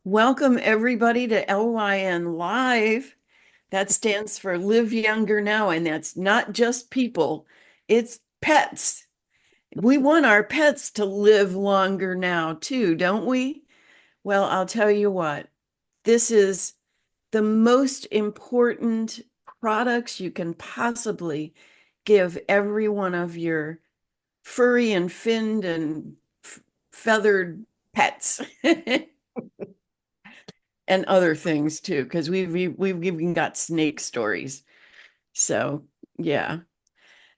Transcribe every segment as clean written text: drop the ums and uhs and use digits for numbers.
Welcome everybody to LYN Live. That stands for Live Younger Now, and that's not just people, it's pets. We want our pets to live longer now too, don't we? Well, I'll tell you what, this is the most important products you can possibly give every one of your furry and finned and feathered pets. And other things too, because we've even got snake stories. So yeah.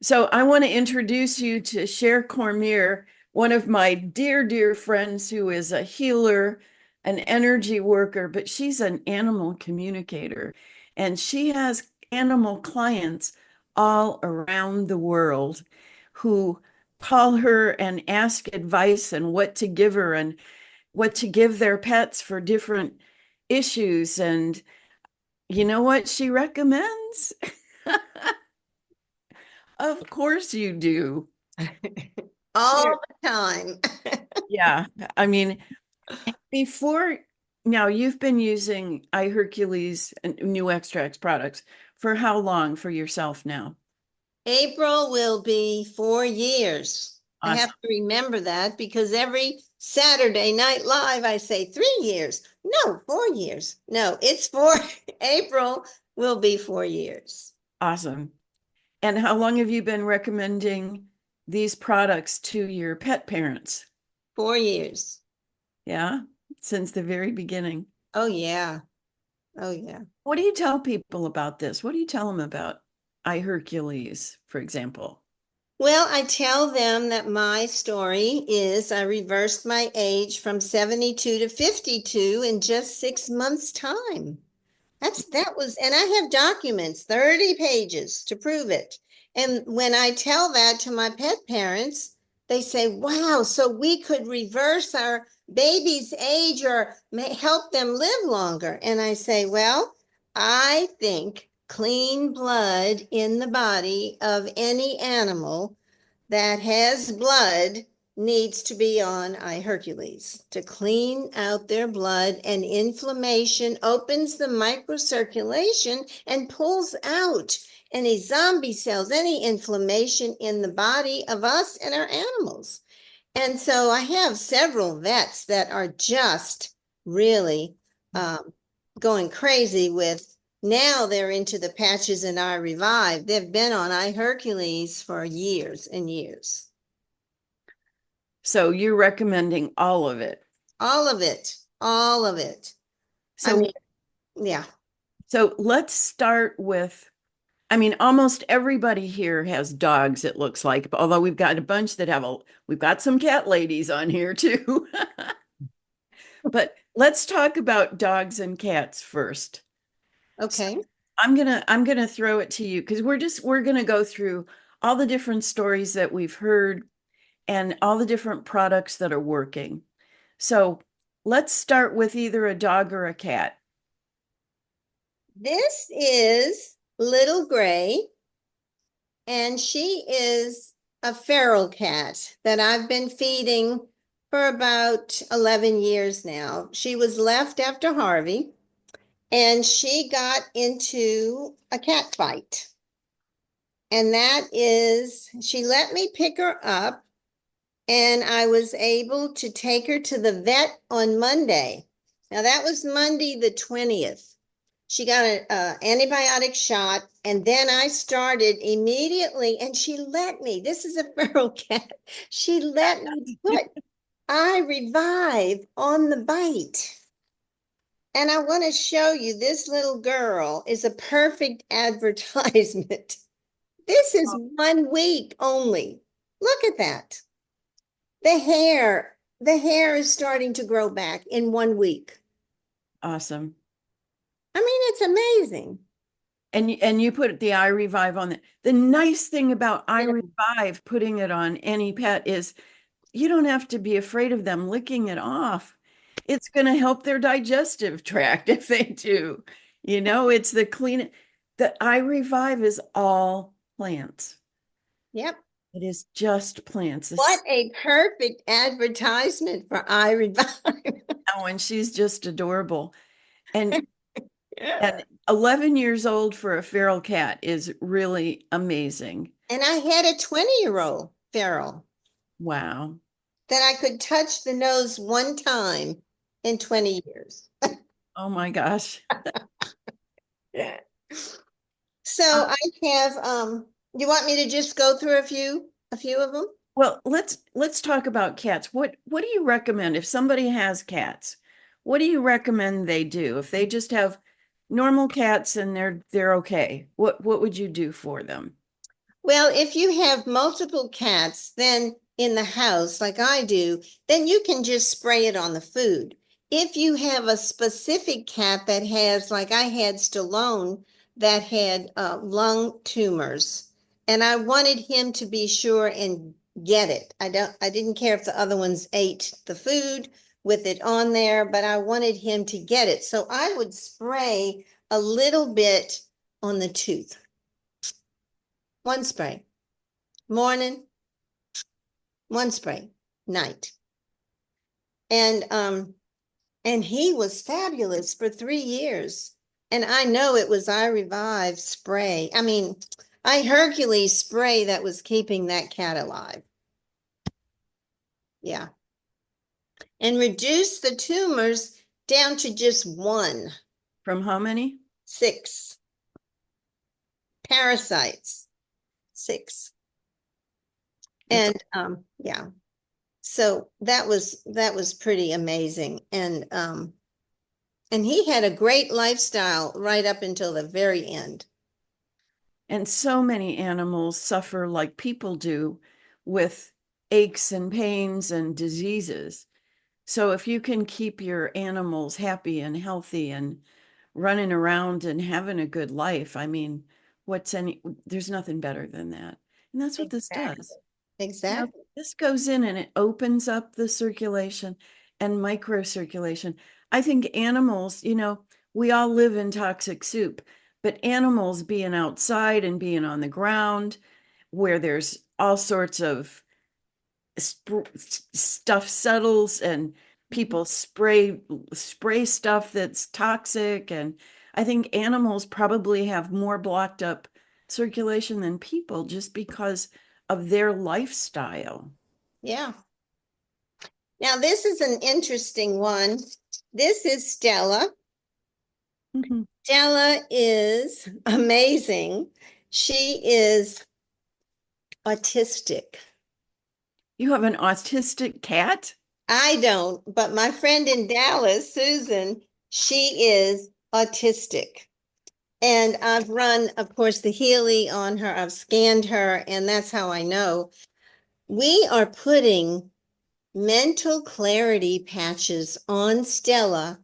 So I want to introduce you to Cher Cormier, one of my dear friends who is a healer, an energy worker, but she's an animal communicator. And she has animal clients all around the world who call her and ask advice and what to give her and what to give their pets for different issues. And you know what she recommends? Of course you do. All Sure. the time. Yeah. I mean, before now, you've been using iHercules and NuXtrax products for how long for yourself now? April will be 4 years. I have Awesome. to remember that because every Saturday Night Live, I say 3 years. No, 4 years. No, it's four. April will be 4 years. Awesome. And how long have you been recommending these products to your pet parents? 4 years. Yeah, since the very beginning. Oh, yeah. Oh, yeah. What do you tell people about this? What do you tell them about iHercules, for example? Well, I tell them that my story is I reversed my age from 72 to 52 in just 6 months' time. And I have documents, 30 pages to prove it. And when I tell that to my pet parents, they say, wow, so we could reverse our baby's age or help them live longer. And I say, well, I think clean blood in the body of any animal that has blood needs to be on iHercules to clean out their blood, and inflammation opens the microcirculation and pulls out any zombie cells, any inflammation in the body of us and our animals. And so I have several vets that are just really um, going crazy with. Now they're into the patches and I Revive. They've been on iHercules for years and years. So you're recommending all of it. All of it. All of it. I So mean, yeah. so let's start with, I mean, almost everybody here has dogs, it looks like, although we've got a bunch that we've got some cat ladies on here too. But let's talk about dogs and cats first. So Okay. I'm gonna throw it to you because we're gonna go through all the different stories that we've heard and all the different products that are working. So let's start with either a dog or a cat. This is Little Gray, and she is a feral cat that I've been feeding for about 11 years now. She was left after Harvey, and she got into a cat fight. And she let me pick her up, and I was able to take her to the vet on Monday. Now, that was Monday the 20th. She got an antibiotic shot, and then I started immediately, and she let me. This is a feral cat. She let me put I Revive on the bite. And I want to show you this little girl is a perfect advertisement. This is 1 week only. Look at that. The hair is starting to grow back in 1 week. Awesome. I mean, it's amazing. And you put the iRevive on it. The nice thing about Yeah. iRevive putting it on any pet is you don't have to be afraid of them licking it off. It's going to help their digestive tract if they do. It's the iRevive is all plants. Yep. It is just plants. What a perfect advertisement for I Revive. Oh, and she's just adorable. And Yeah. and 11 years old for a feral cat is really amazing. And I had a 20-year-old feral Wow. that I could touch the nose one time in 20 years. Oh my gosh. Yeah. So I have you want me to just go through a few of them? Well, let's talk about cats. What do you recommend if somebody has cats? What do you recommend they do? If they just have normal cats and they're okay, what would you do for them? Well, if you have multiple cats, then in the house, like I do, then you can just spray it on the food. If you have a specific cat that has, like I had Stallone, that had lung tumors, and I wanted him to be sure and get it. I didn't care if the other ones ate the food with it on there, but I wanted him to get it. So I would spray a little bit on the tooth. One spray. Morning, one spray, night. And he was fabulous for 3 years. And I know it was I Revive spray. I mean, I Hercules spray that was keeping that cat alive. Yeah. And reduce the tumors down to just one, From how many? 6 parasites, 6. That's And yeah. So that was pretty amazing. And he had a great lifestyle right up until the very end. and so many animals suffer like people do with aches and pains and diseases. So if you can keep your animals happy and healthy and running around and having a good life, I mean, there's nothing better than that. And that's what this Exactly. does. Exactly. This goes in and it opens up the circulation and microcirculation. I think animals, we all live in toxic soup, but animals being outside and being on the ground where there's all sorts of stuff settles and Mhm. people spray stuff that's toxic, and I think animals probably have more blocked up circulation than people just because of their lifestyle. Yeah. Now, this is an interesting one. This is Stella. Mhm. Stella is amazing. She is autistic. You have an autistic cat? I don't, but my friend in Dallas, Susan, she is autistic. And I've run, of course, the Healy on her. I've scanned her, and that's how I know. We are putting mental clarity patches on Stella,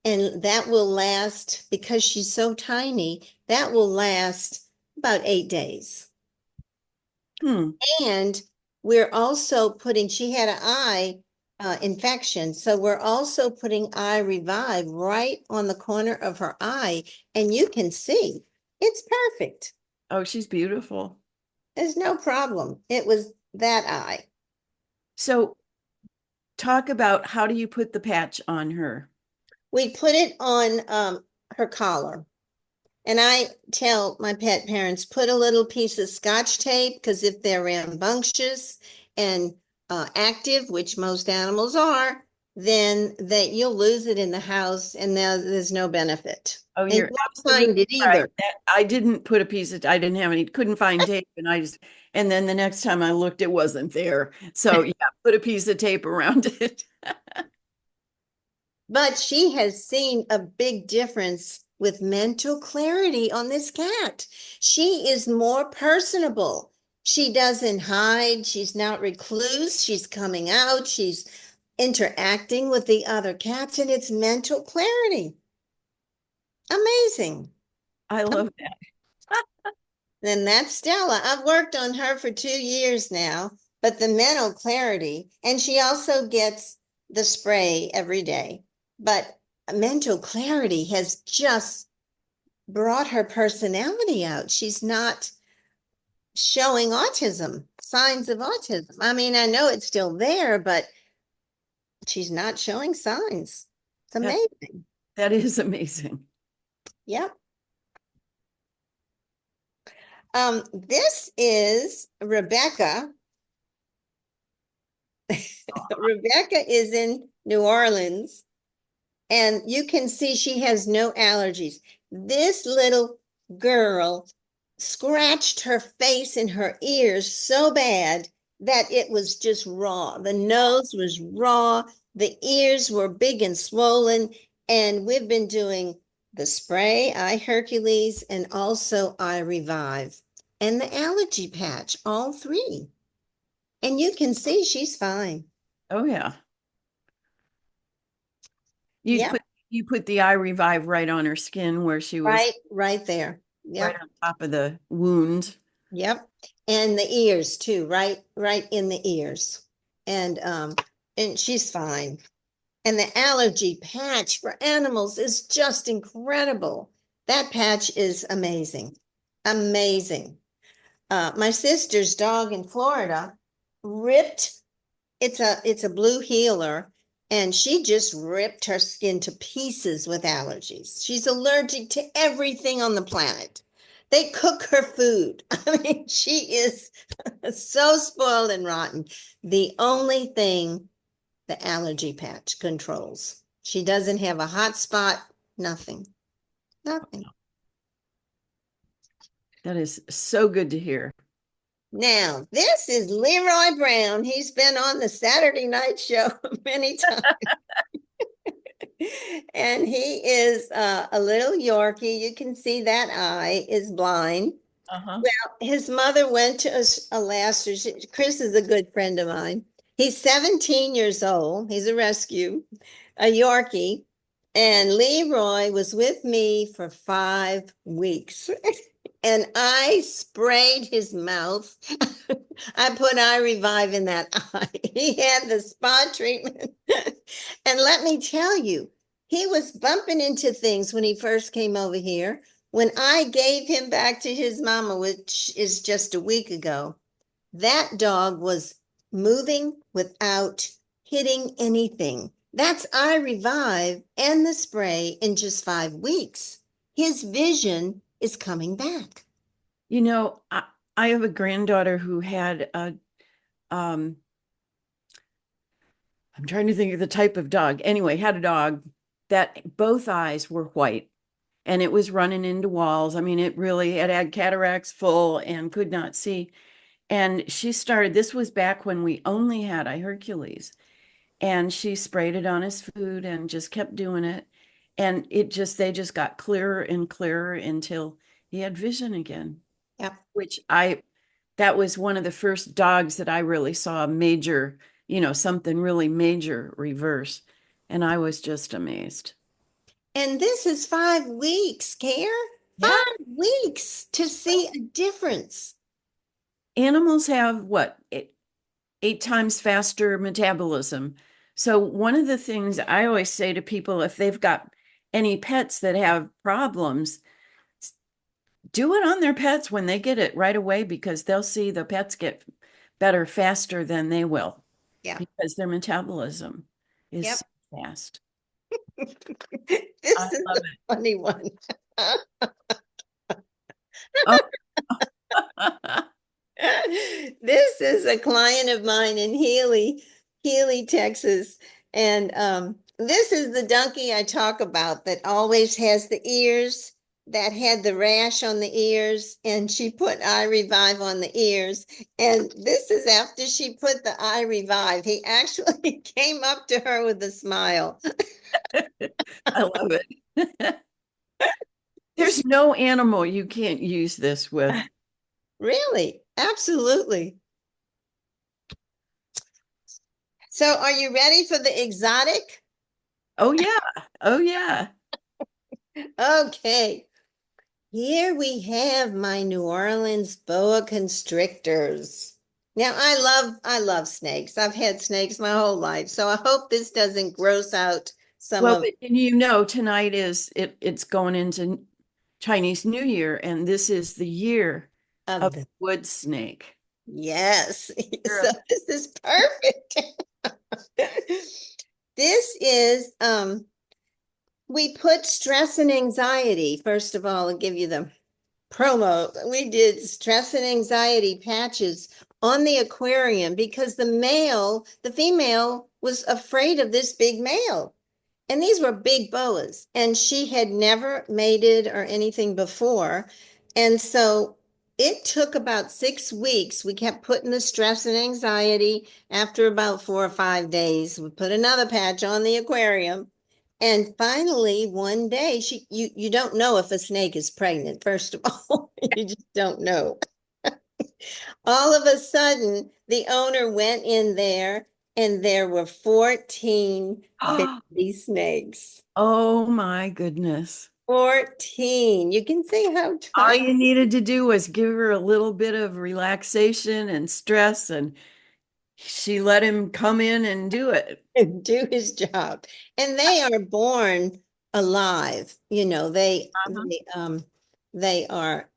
and that will last, because she's so tiny, that will last about 8 days. Hmm. And we're also putting, she had an eye infection. So we're also putting Eye Revive right on the corner of her eye, and you can see it's perfect. Oh, she's beautiful. There's no problem. It was that eye. So talk about, how do you put the patch on her? We put it on her collar. And I tell my pet parents, put a little piece of scotch tape, because if they're rambunctious and active, which most animals are, then that you'll lose it in the house, and now there's no benefit. Oh, And you're you won't absolutely find it right. either. I didn't put I didn't have any, couldn't find tape, and then the next time I looked, it wasn't there. So yeah, put a piece of tape around it. But she has seen a big difference with mental clarity on this cat. She is more personable. She doesn't hide. She's not recluse. She's coming out. She's interacting with the other cats, and it's mental clarity. Amazing. I love that. Then that's Stella. I've worked on her for 2 years now, but the mental clarity, and she also gets the spray every day. But mental clarity has just brought her personality out. She's not showing autism, signs of autism. I mean, I know it's still there, but she's not showing signs. It's That amazing. that is amazing. Yep. This is Rebecca. Rebecca is in New Orleans, and you can see she has no allergies. This little girl scratched her face and her ears so bad that it was just raw. The nose was raw, the ears were big and swollen, and we've been doing the spray, eye Hercules, and also eye revive, and the allergy patch, all three. And you can see she's fine. Oh yeah. You Yep, put you put the eye revive right on her skin where she was right there. right Yep. on top of the wound. Yep. And the ears too, right in the ears. And she's fine. And the allergy patch for animals is just incredible. That patch is amazing. Amazing. My sister's dog in Florida ripped, it's a blue healer, and she just ripped her skin to pieces with allergies. She's allergic to everything on the planet. They cook her food. I mean, she is so spoiled and rotten. The only thing the allergy patch controls. She doesn't have a hot spot, nothing, nothing. That is so good to hear. Now, this is Leroy Brown. He's been on the Saturday night show many times. And he is a little Yorkie. You can see that eye is blind. Uh-huh. Well, his mother went to Alaska. Chris is a good friend of mine. He's 17 years old. He's a rescue, a Yorkie. And Leroy was with me for 5 weeks. And I sprayed his mouth. I put eye revive in that eye. He had the spa treatment. And let me tell you, he was bumping into things when he first came over here. When I gave him back to his mama, which is just a week ago, that dog was moving without hitting anything. That's eye revive and the spray in just 5 weeks. His vision is coming back. You know, I have a granddaughter who had a um I'm trying to think of the type of dog. Anyway, had a dog that both eyes were white and it was running into walls. I mean, it really had cataracts full and could not see. And she started, this was back when we only had a Hercules, and she sprayed it on his food and just kept doing it. And they just got clearer and clearer until he had vision again, Yep. which that was one of the first dogs that I really saw a major, something really major reverse. And I was just amazed. And this is 5 weeks, Care. Yeah. 5 weeks to see a difference. Animals have what, 8 times faster metabolism. So one of the things I always say to people, if they've got any pets that have problems, do it on their pets when they get it right away, because they'll see the pets get better faster than they will, Yeah. because their metabolism is Yep. so fast. I This is love a funny one. it. Oh. This is a client of mine in Healy, Texas. And this is the donkey I talk about that always has the ears, that had the rash on the ears, and she put eye revive on the ears. And this is after she put the eye revive. He actually came up to her with a smile. I love it. There's no animal you can't use this with. Really? Absolutely. So are you ready for the exotic? Oh yeah. Oh yeah. Okay. Here we have my New Orleans boa constrictors. Now I love snakes. I've had snakes my whole life. So I hope this doesn't gross out some Well, of but tonight it's going into Chinese New Year, and this is the year of the wood snake. yes. You're So a- this is perfect. This is we put stress and anxiety. First of all, I'll give you the promo. We did stress and anxiety patches on the aquarium because the female was afraid of this big male. And these were big boas, and she had never mated or anything before. And so it took about 6 weeks. We kept putting the stress and anxiety. After about 4 or 5 days, we put another patch on the aquarium. And finally, one day, you don't know if a snake is pregnant, first of all. You just don't know. All of a sudden, the owner went in there and there were 14 baby snakes. Oh my goodness. 14. You can see how All tiny. you needed to do was give her a little bit of relaxation and stress, and she let him come in and do it. Do his job. And they are born alive. Uh-huh. They are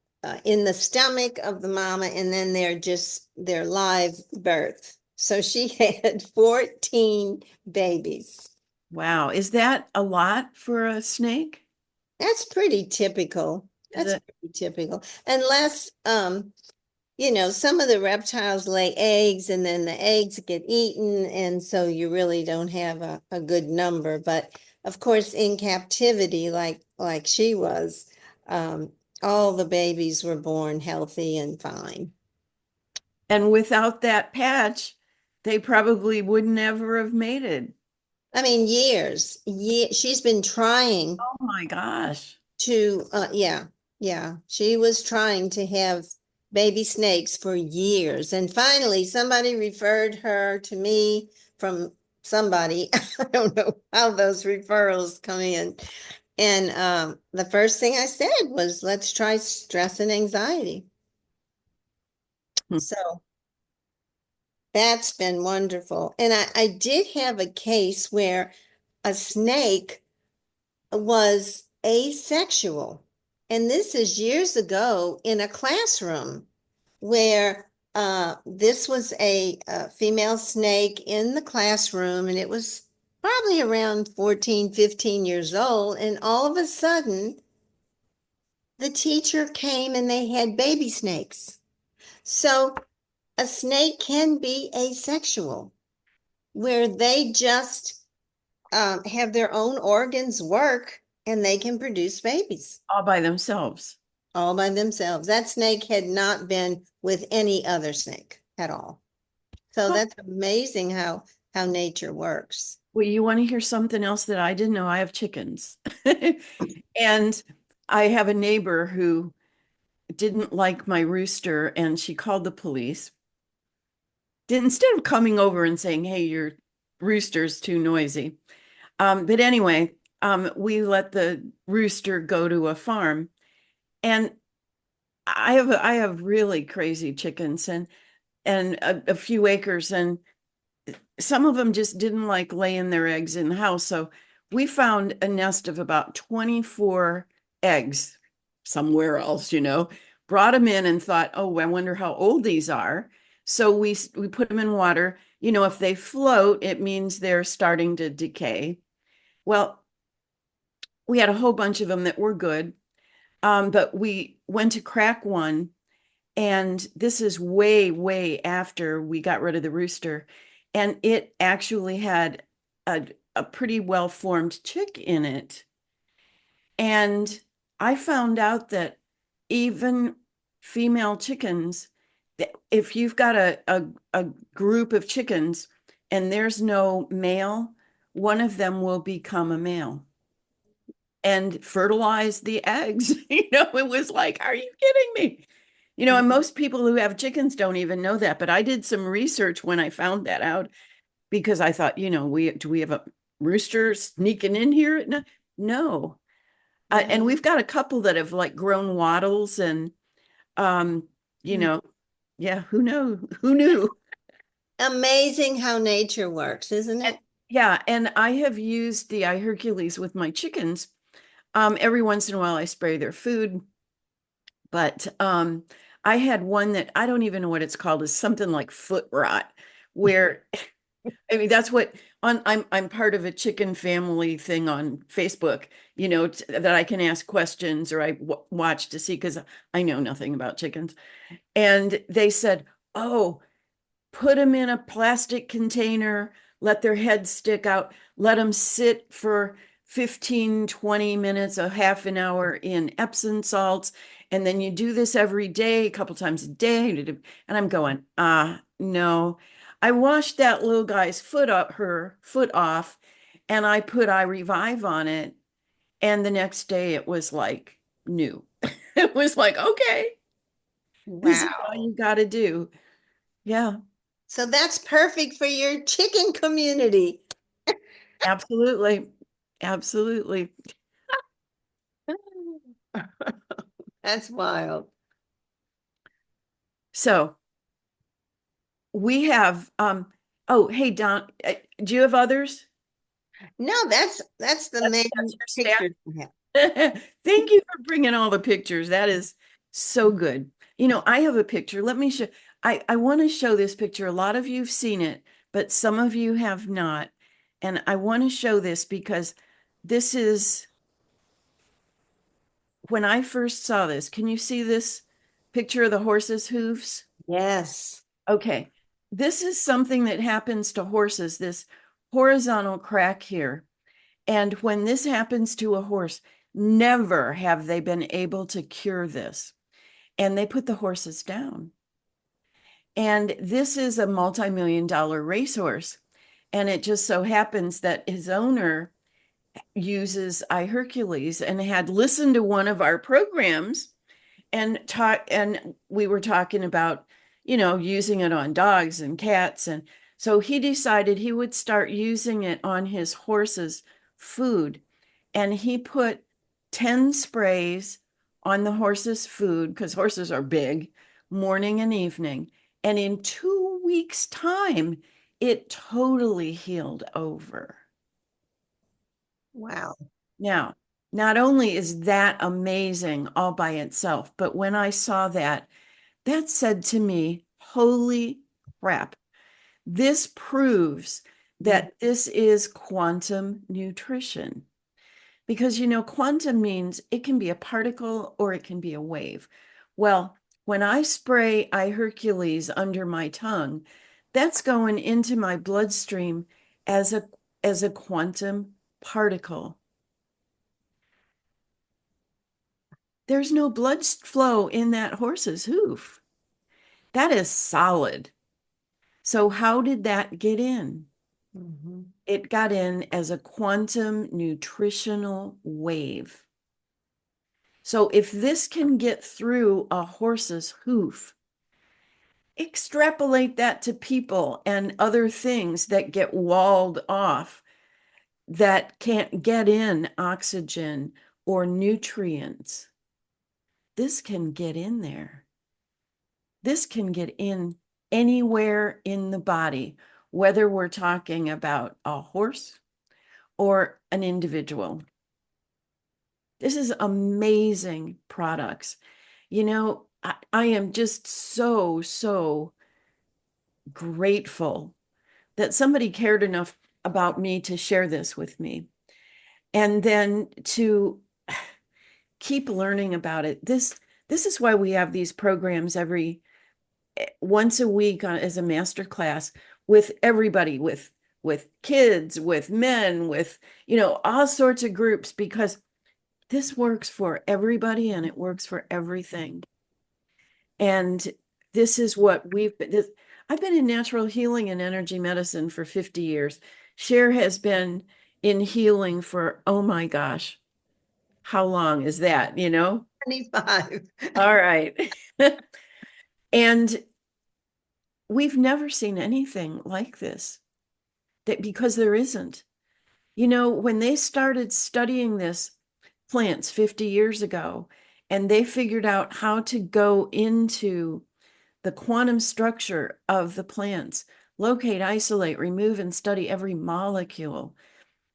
in the stomach of the mama, and then they're live birth. So she had 14 babies. Wow. Is that a lot for a snake? That's pretty typical. Is That's it? pretty typical. Unless some of the reptiles lay eggs and then the eggs get eaten, and so you really don't have a good number. But of course, in captivity, like she was, all the babies were born healthy and fine. And without that patch, they probably would never have mated. I mean, years. She's been trying Oh my gosh. yeah, she was trying to have baby snakes for years. And finally, somebody referred her to me from somebody. I don't know how those referrals come in. And the first thing I said was, let's try stress and anxiety. Hmm. So that's been wonderful. And I did have a case where a snake was asexual. And this is years ago in a classroom where this was a female snake in the classroom, and it was probably around 14, 15 years old. And all of a sudden, the teacher came and they had baby snakes. So a snake can be asexual, where they just have their own organs work and they can produce babies All by themselves. all by themselves. That snake had not been with any other snake at all. So Huh. that's amazing how nature works. Well, you want to hear something else that I didn't know? I have chickens. And I have a neighbor who didn't like my rooster, and she called the police. Instead of coming over and saying, "Hey, your rooster's too noisy." But anyway, we let the rooster go to a farm, and I have really crazy chickens and a few acres, and some of them just didn't like laying their eggs in the house. So we found a nest of about 24 eggs somewhere else, brought them in and thought, oh, I wonder how old these are. So we put them in water. If they float, it means they're starting to decay. Well, we had a whole bunch of them that were good. But we went to crack one, and this is way, way after we got rid of the rooster. And it actually had a pretty well-formed chick in it. And I found out that even female chickens, if you've got a group of chickens and there's no male, one of them will become a male and fertilize the eggs. It was like, are you kidding me? And most people who have chickens don't even know that. But I did some research when I found that out because I thought, we have a rooster sneaking in here? No, no. And we've got a couple that have like grown wattles and, um, you know, yeah, who knew? Amazing how nature works, isn't And it? yeah, and I have used the iHercules with my chickens. Every once in a while I spray their food. But I had one that I don't even know what it's called, is something like foot rot, where I mean that's what I'm part of a chicken family thing on Facebook, that I can ask questions or I watch to see because I know nothing about chickens. And they said, "Oh, put them in a plastic container, let their heads stick out, let them sit for 15, 20 minutes, a half an hour in Epsom salts. And then you do this every day, a couple times a day." And I'm going, no. I washed that little guy's foot up, her foot off, and I put I Revive on it. And the next day it was like new. It was like, okay, this is all Wow. you got to do. Yeah. So that's perfect for your chicken community. Absolutely. Absolutely. That's wild. So we have oh, hey Don, do you have others? No, that's the That's main your staff. picture we have. Thank you for bringing all the pictures. That is so good. I have a picture. Let me show. I want to show this picture. A lot of you've seen it, but some of you have not. And I want to show this because this is when I first saw this. Can you see this picture of the horse's hooves? Yes. Okay, this is something that happens to horses, this horizontal crack here. And when this happens to a horse, never have they been able to cure this. And they put the horses down. And this is a multi-million dollar racehorse. And it just so happens that his owner uses iHercules and had listened to one of our programs and we were talking about using it on dogs and cats, and so he decided he would start using it on his horse's food, and he put 10 sprays on the horse's food because horses are big, morning and evening, and in 2 weeks time it totally healed over. Wow. Now, not only is that amazing all by itself, but when I saw that, that said to me, holy crap, this proves Mm. that this is quantum nutrition. Because, quantum means it can be a particle or it can be a wave. Well, when I spray iHercules under my tongue, that's going into my bloodstream as a quantum particle. There's no blood flow in that horse's hoof. That is solid. So, how did that get in? Mhm. It got in as a quantum nutritional wave. So, if this can get through a horse's hoof, extrapolate that to people and other things that get walled off that can't get in oxygen or nutrients. This can get in there. This can get in anywhere in the body, whether we're talking about a horse or an individual. This is amazing products. I am just so, so grateful that somebody cared enough about me to share this with me and then to keep learning about it. This is why we have these programs every once a week as a master class with everybody, with kids, with men, with all sorts of groups, because this works for everybody and it works for everything. And this is what I've been in natural healing and energy medicine for 50 years. Cher has been in healing for, oh my gosh, how long is that, 25. All right. And we've never seen anything like this, that because there isn't. When they started studying this plants 50 years ago, and they figured out how to go into the quantum structure of the plants, locate, isolate, remove, and study every molecule.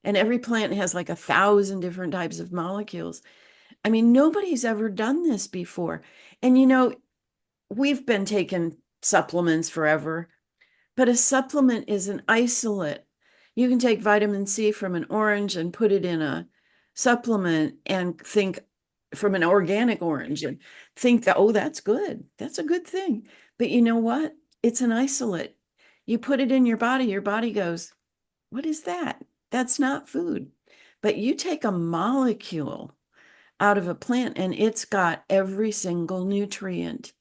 And every plant has like 1,000 different types of molecules. I mean, nobody's ever done this before. And we've been taking supplements forever, but a supplement is an isolate. You can take vitamin C from an orange and put it in a supplement and think from an organic orange and think that, oh, that's good. That's a good thing. But you know what? It's an isolate. You put it in your body goes, what is that? That's not food. But you take a molecule out of a plant and it's got every single nutrient.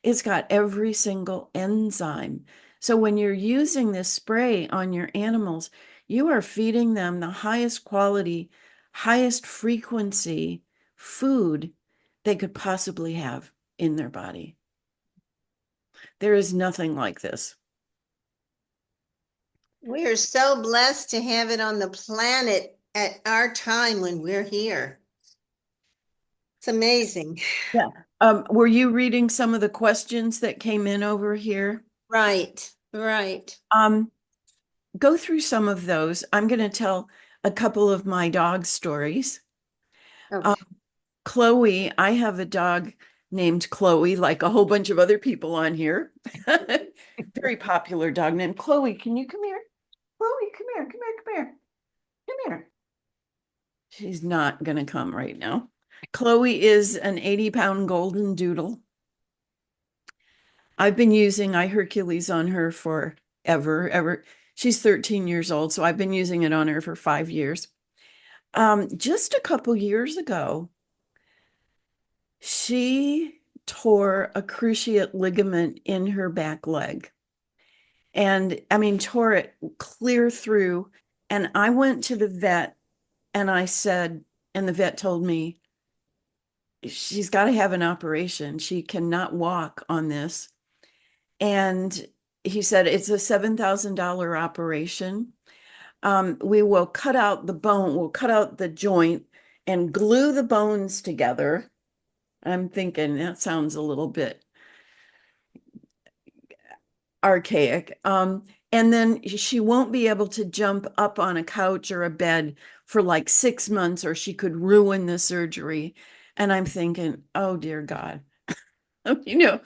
It's got every single enzyme. So when you're using this spray on your animals, you are feeding them the highest quality, highest frequency food they could possibly have in their body. There is nothing like this. We are so blessed to have it on the planet at our time when we're here. It's amazing. Yeah. Were you reading some of the questions that came in over here? Right, right. Um, go through some of those. I'm going to tell a couple of my dog stories. Um, Okay. Chloe, I have a dog named Chloe, like a whole bunch of other people on here. Very popular dog named Chloe. Can you come here? Chloe, come here, come here, come here, come here. She's not going to come right now. Chloe is an 80-pound golden doodle. I've been using iHercules on her for ever. She's 13 years old, so I've been using it on her for 5 years. Just a couple years ago, she tore a cruciate ligament in her back leg. And I mean, tore it clear through. And I went to the vet and I said, and the vet told me, she's got to have an operation. She cannot walk on this. And he said, it's a $7,000 operation. We will cut out the bone, we'll cut out the joint and glue the bones together. I'm thinking that sounds a little bit archaic. And then she won't be able to jump up on a couch or a bed for like 6 months, or she could ruin the surgery. And I'm thinking, oh, dear God. You know,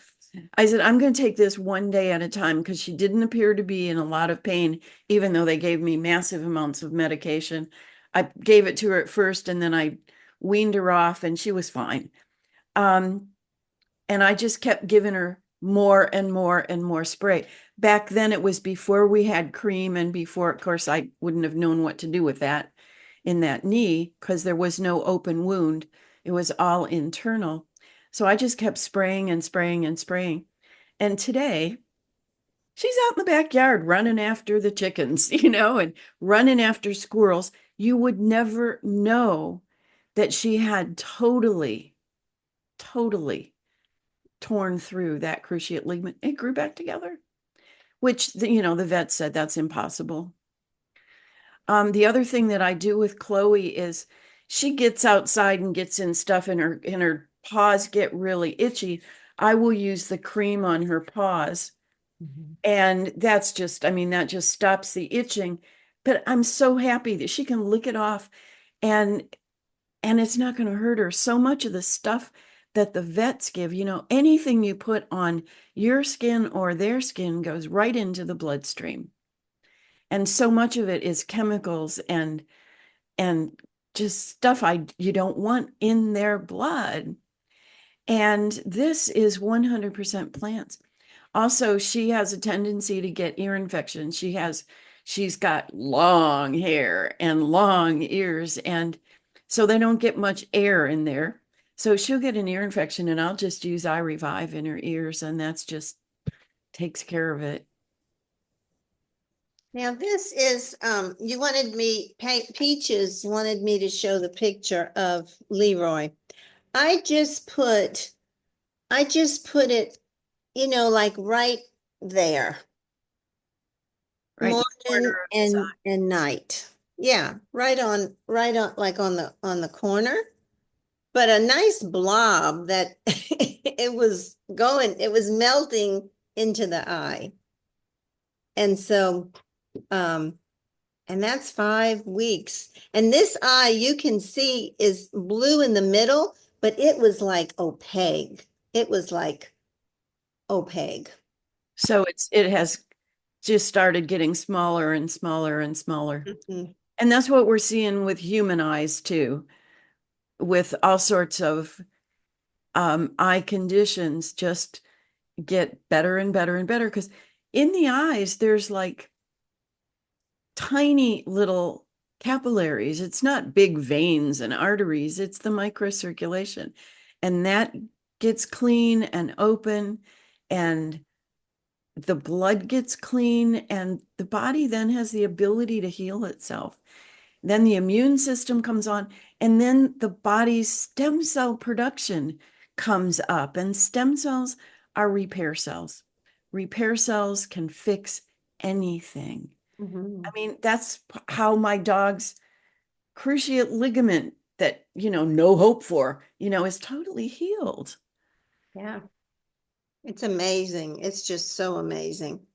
I said, I'm going to take this one day at a time because she didn't appear to be in a lot of pain, even though they gave me massive amounts of medication. I gave it to her at first and then I weaned her off and she was fine. Um, and I just kept giving her more and more and more spray. Back then, it was before we had cream and before, of course, I wouldn't have known what to do with that in that knee because there was no open wound. It was all internal. So I just kept spraying and spraying and spraying. And today, she's out in the backyard running after the chickens, and running after squirrels. You would never know that she had totally torn through that cruciate ligament. It grew back together, which the vet said that's impossible. The other thing that I do with Chloe is she gets outside and gets in stuff and her paws get really itchy. I will use the cream on her paws. Mhm. And that's just, I mean, that just stops the itching. But I'm so happy that she can lick it off and it's not going to hurt her. So much of the stuff that the vets give, anything you put on your skin or their skin goes right into the bloodstream. And so much of it is chemicals and just stuff you don't want in their blood. And this is 100% plants. Also, she has a tendency to get ear infections. She's got long hair and long ears, and so they don't get much air in there. So she'll get an ear infection, and I'll just use iRevive in her ears, and that's just takes care of it. Now this is, you wanted me, Peaches wanted me to show the picture of Leroy. I just put, I just put it, like right there, Right in the corner morning of his eye. and night. Yeah, right on, like on the corner. But a nice blob that it was melting into the eye. And so, um, and that's 5 weeks. And this eye you can see is blue in the middle, but it was like opaque. It was like opaque. So it has just started getting smaller and smaller and smaller. Mhm. And that's what we're seeing with human eyes too, with all sorts of eye conditions just get better and better and better. Because in the eyes, there's like tiny little capillaries. It's not big veins and arteries, it's the microcirculation. And that gets clean and open, and the blood gets clean, and the body then has the ability to heal itself. Then the immune system comes on, and then the body's stem cell production comes up. And stem cells are repair cells. Repair cells can fix anything. I Mhm. mean, that's how my dog's cruciate ligament that, no hope for, is totally healed. Yeah, it's amazing. It's just so amazing.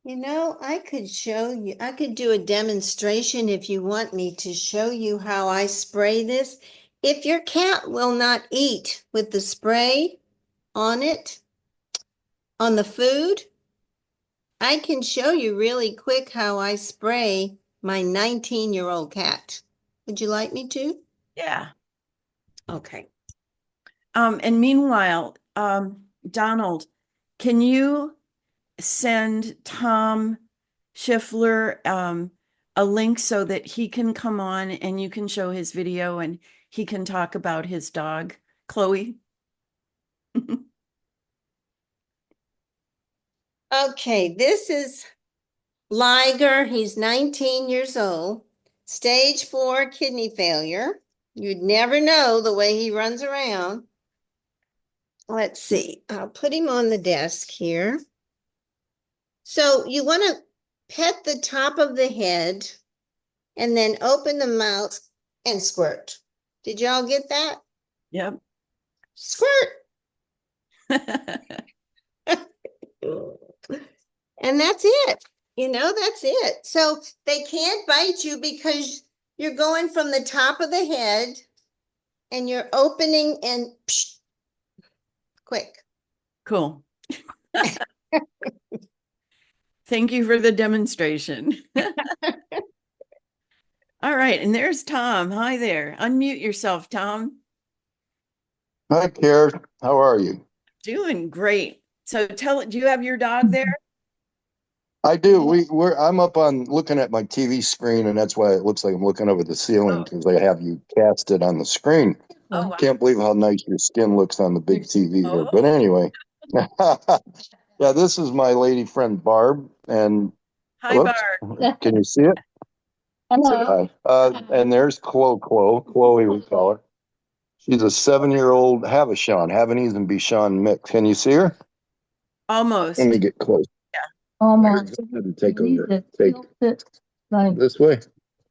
I could show you, I could do a demonstration if you want me to show you how I spray this. If your cat will not eat with the spray on it, on the food, I can show you really quick how I spray my 19-year-old cat. Would you like me to? Yeah. Okay. And meanwhile, Donald, can you send Tom Schiffler a link so that he can come on and you can show his video and he can talk about his dog, Chloe? Okay, this is Liger. He's 19 years old, stage 4 kidney failure. You'd never know the way he runs around. Let's see. I'll put him on the desk here. So you want to pet the top of the head and then open the mouth and squirt. Did y'all get that? Yep. Squirt. And that's it. That's it. So they can't bite you because you're going from the top of the head and you're opening and psh, quick. Cool. Thank you for the demonstration. All right, and there's Tom. Hi there. Unmute yourself, Tom. Hi, Kare. How are you? Doing great. So do you have your dog there? I do. I'm up on looking at my TV screen, and that's why it looks like I'm looking over the ceiling Oh, because I have you casted on the screen. oh, wow. Can't believe how nice your skin looks on the big TV here. But Oh, anyway, yeah, this is my lady friend Barb, and hi, whoops, Barb. can you see it? Hello. Hi. And there's Chloe, we call her. She's a 7-year-old Havanese and Bichon mix. Can you see her? Let me Almost. get close. Yeah. Almost. Take over. Take this way.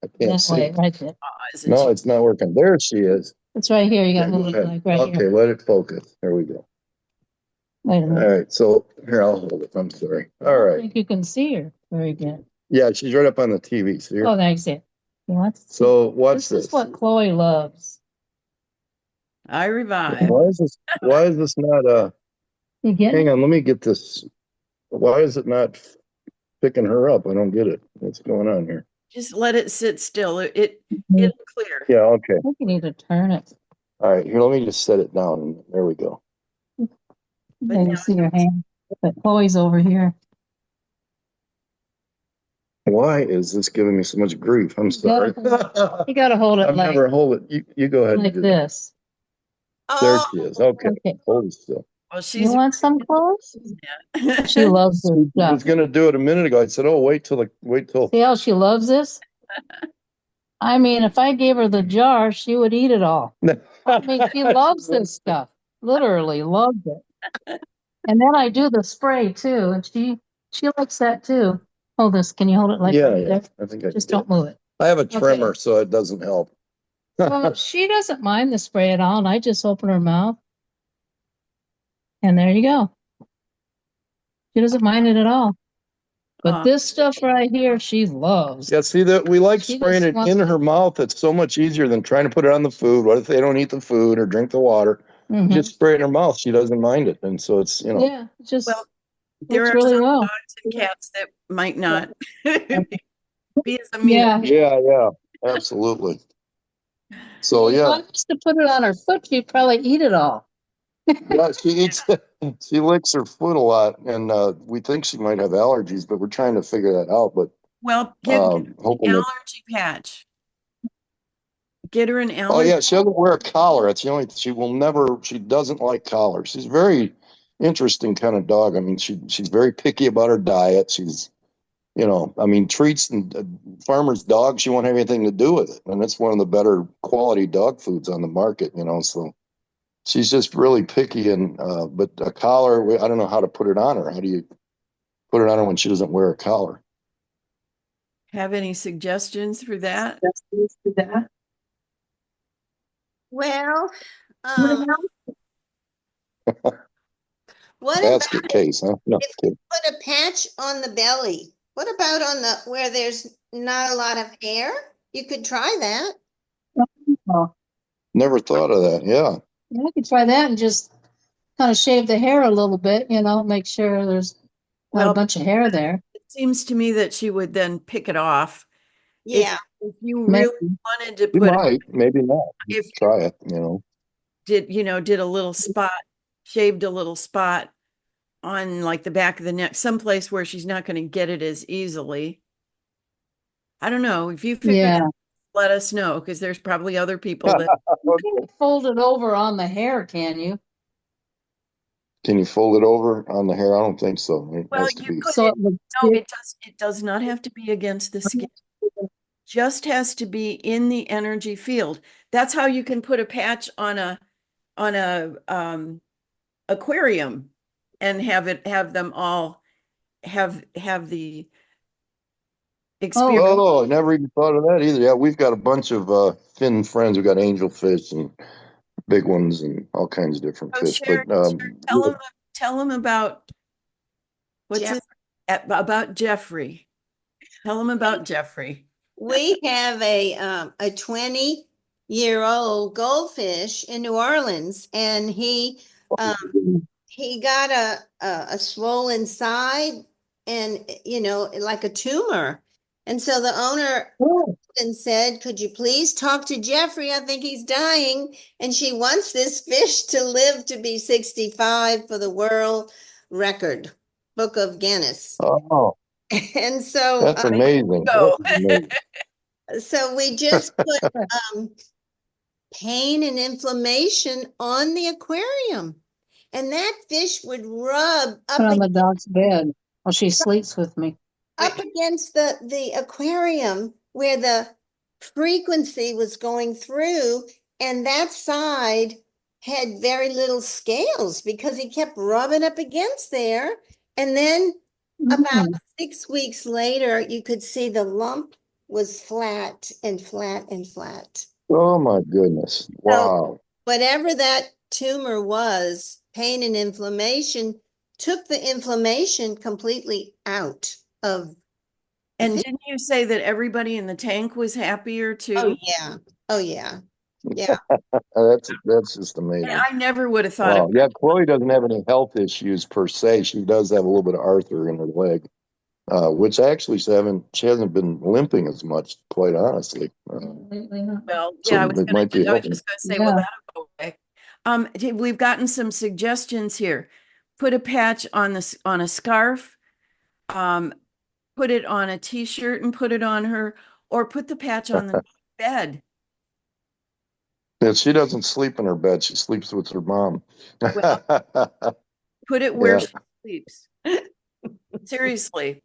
I can't see. Way, right there. Isn't No, she? it's not working. There she is. It's right here. You Yeah, gotta go move it ahead. like right Okay, here. let it focus. There we go. Wait a All minute. right, so here, I'll hold it. I'm sorry. I All don't right. think you can see her very good. Yeah, she's right up on the TV. See her? Oh, that's it. So watch This is what Chloe loves. I revive. Why is this not You get hang it? on, let me get this. Why is it not picking her up? I don't get it. What's going on here? Just let it sit still. Mhm. It'll clear. Yeah, okay. I think you need to turn it. All right, here, let me just set it down. There we go. But There now you see your hand. But Chloe's over here. Why is this giving me so much grief? I'm sorry. You gotta hold it I've like, never hold it. You go ahead and like do that. this. There she is. Okay. Okay. Hold it still. well, You she's want some Chloe? yeah. She loves this I stuff. was gonna do it a minute ago. I said, "Oh, wait till." See how she loves this? I mean, if I gave her the jar, she would eat it all. I mean, she loves this stuff. Literally loves it. And then I do the spray too, and she likes that too. Hold this. Can you hold it like Yeah, right yeah. there? I think I Just can do don't it. move it. I have a Okay. trimmer, so it doesn't help. Well, she doesn't mind the spray at all, and I just open her mouth. And there you go. She doesn't mind it at all. But this stuff right here, she loves. Yeah, see that we like She spraying just it wants in to- her mouth. It's so much easier than trying to put it on the food. What if they don't eat the food or drink the water? Just spray it in her mouth. She doesn't mind it. And so it's, Yeah, just Well, there works are really some well. dogs and cats that might not be as Yeah. amenable. yeah, absolutely. So If I yeah, was to put it on her foot, she'd probably eat it all. yeah, she eats, she licks her foot a lot, and we think she might have allergies, but we're trying to figure that out. But Well, get an hoping that. allergy patch. Get her an Oh allergy. yeah, she doesn't wear a collar. That's the only. She will never. She doesn't like collars. She's a very interesting kind of dog. I mean, she's very picky about her diet. She's, I mean, treats and farmers' dogs. She won't have anything to do with it, and it's one of the better quality dog foods on the market. So she's just really picky. And but a collar, I don't know how to put it on her. How do you put it on her when she doesn't wear a collar? Have any suggestions for that? Well, um, what about Basket case, huh? No if we kidding. put a patch on the belly? What about on the where there's not a lot of hair? You could try that. Oh, Never thought of that. Yeah. yeah, I could try that and just kind of shave the hair a little bit, make sure there's not a Well, bunch of hair there. it seems to me that she would then pick it off. Yeah. If you Maybe. really wanted to We put, might, maybe not. if you Try it, did a little spot, shaved a little spot on like the back of the neck, someplace where she's not going to get it as easily. I don't know. If you figure Yeah. that, let us know, because there's probably other people that You can't fold it over on the hair, can you? Can you fold it over on the hair? I don't think so. It well, has to you be. could So it would no, stick. it does not have to be against the skin. Just has to be in the energy field. That's how you can put a patch on a aquarium and have them all have the experience. Oh, Oh, I never even thought of that either. Yeah, we've got a bunch of fin friends. We've got angelfish and big ones and all kinds of different Oh, fish. Cher, But tell them about what's Jeff, it about Jeffrey. Tell them about Jeffrey. we have a 20-year-old goldfish in New Orleans, and he got a swollen side and like a tumor. And so the owner oh, and said, "Could you please talk to Jeffrey? I think he's dying." And she wants this fish to live to be 65 for the world record, Book of Guinness. oh, And so that's amazing. Go. That's amazing. so we just put pain and inflammation on the aquarium. And that fish would rub put on the dog's bed. Well, she sleeps with me. up against the aquarium where the frequency was going through, and that side had very little scales because he kept rubbing up against there. And then about 6 weeks later, you could see the lump was flat and flat and flat. Oh my goodness. So Wow. whatever that tumor was, pain and inflammation took the inflammation completely out of the And fish. didn't you say that everybody in the tank was happier Oh too? yeah. Oh yeah. Yeah. That's just And amazing. I never would have thought of Wow. Yeah, Chloe doesn't have any health issues per se. She does have a little bit of arthur in her leg, which actually she hasn't been limping as much, quite honestly. well, So yeah, it might be I was helping. just gonna say, well, Yeah. that'll go away. We've gotten some suggestions here. Put a patch on a scarf, um, put it on a t-shirt and put it on her, or put the patch on the bed. Yeah, she doesn't sleep in her bed. She sleeps with her mom. Well, put it where Yeah, she sleeps. Seriously.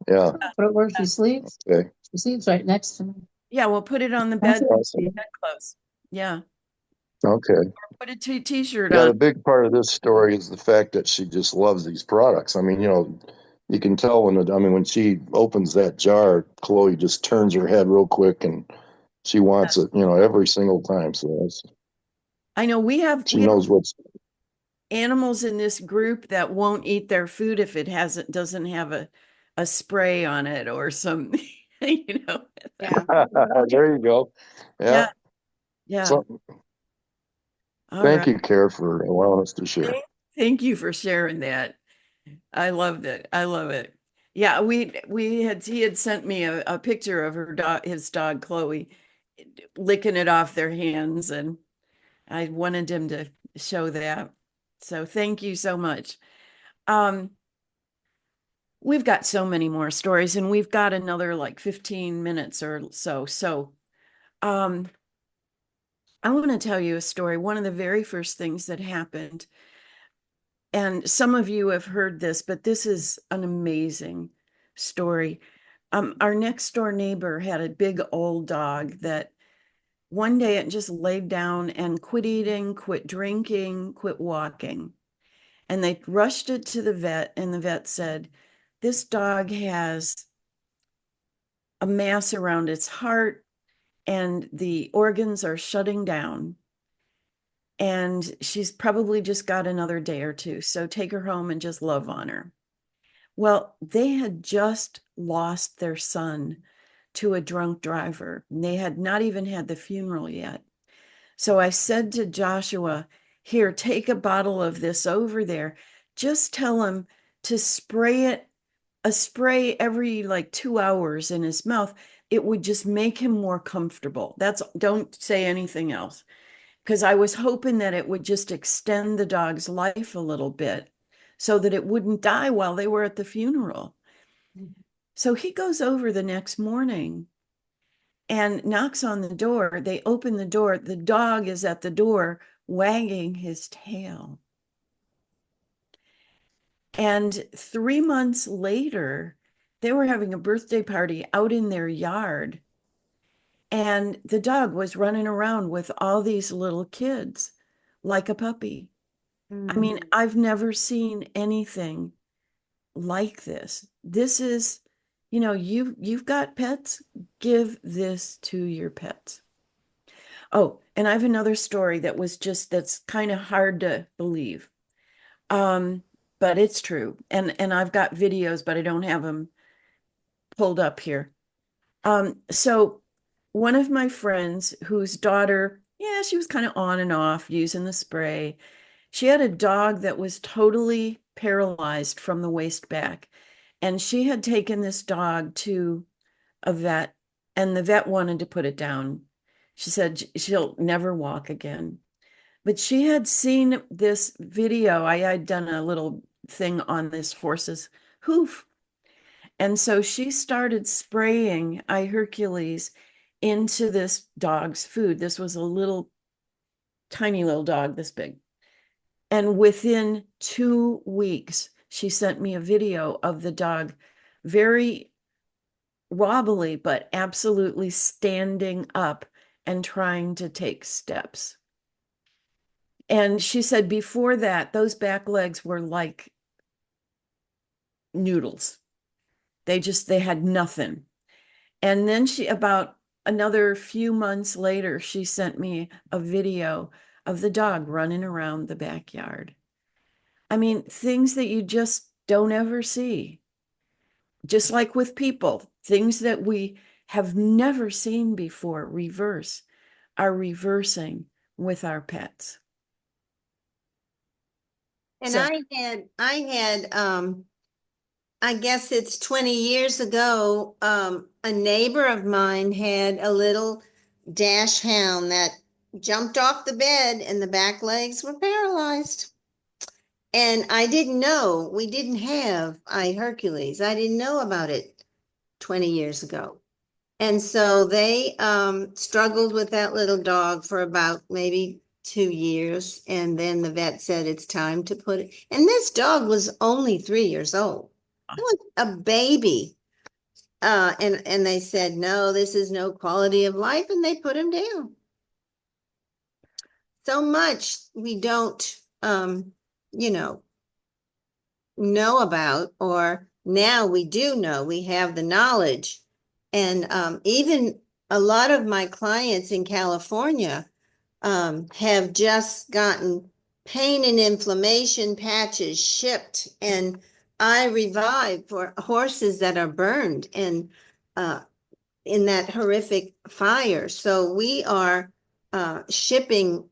yeah. Put it where she sleeps. Okay. She sleeps right next to me. Yeah, we'll put it on the That's bed Awesome. clothes. Yeah. Okay. Or put a t-shirt Yeah, on. the big part of this story is the fact that she just loves these products. I mean, you can tell when she opens that jar, Chloe just turns her head real quick and she wants it, every single time. So I know she knows what's. animals in this group that won't eat their food if it doesn't have a spray on it or some, you know. Yeah. There you go. Yeah, Yeah. yeah. So All Thank right. you, Kare, for allowing us to share. Thank you for sharing that. I loved it. I love it. Yeah, we had he had sent me a picture of his dog Chloe licking it off their hands, and I wanted him to show that. So thank you so much. Um, we've got so many more stories, and we've got another like 15 minutes or so. So um, I want to tell you a story. One of the very first things that happened, and some of you have heard this, but this is an amazing story. Our next door neighbor had a big old dog that one day it just laid down and quit eating, quit drinking, quit walking. And they rushed it to the vet, and the vet said, "This dog has a mass around its heart, and the organs are shutting down. And she's probably just got another day or two. So take her home and just love on her." Well, they had just lost their son to a drunk driver. And they had not even had the funeral yet. So I said to Joshua, "Here, take a bottle of this over there. Just tell him to spray it, a spray every like 2 hours in his mouth. It would just make him more comfortable. Don't say anything else." Because I was hoping that it would just extend the dog's life a little bit so that it wouldn't die while they were at the funeral. So he goes over the next morning and knocks on the door. They open the door. The dog is at the door wagging his tail. And 3 months later, they were having a birthday party out in their yard. And the dog was running around with all these little kids like a puppy. I mean, I've never seen anything like this. This is, you've got pets, give this to your pets. Oh, and I have another story that's kind of hard to believe. Um, but it's true. And I've got videos, but I don't have them pulled up here. So one of my friends whose daughter, yeah, she was kind of on and off using the spray. She had a dog that was totally paralyzed from the waist back. And she had taken this dog to a vet, and the vet wanted to put it down. She said she'll never walk again. But she had seen this video. I had done a little thing on this horse's hoof. And so she started spraying I Hercules into this dog's food. This was a little tiny little dog this big. And within 2 weeks, she sent me a video of the dog very wobbly, but absolutely standing up and trying to take steps. And she said before that, those back legs were like noodles. They had nothing. And then about another few months later, she sent me a video of the dog running around the backyard. I mean, things that you just don't ever see. Just like with people, things that we have never seen before are reversing with our pets. And So, I guess it's 20 years ago, a neighbor of mine had a little dash hound that jumped off the bed and the back legs were paralyzed. And I didn't know, we didn't have I Hercules. I didn't know about it 20 years ago. And so they struggled with that little dog for about maybe 2 years. And then the vet said it's time to put it. And this dog was only 3 years old. It was a baby. And they said, no, this is no quality of life. And they put him down. So much we don't, you know about, or now we do know, we have the knowledge. And even a lot of my clients in California have just gotten pain and inflammation patches shipped and I revive for horses that are burned and in that horrific fire. So we are shipping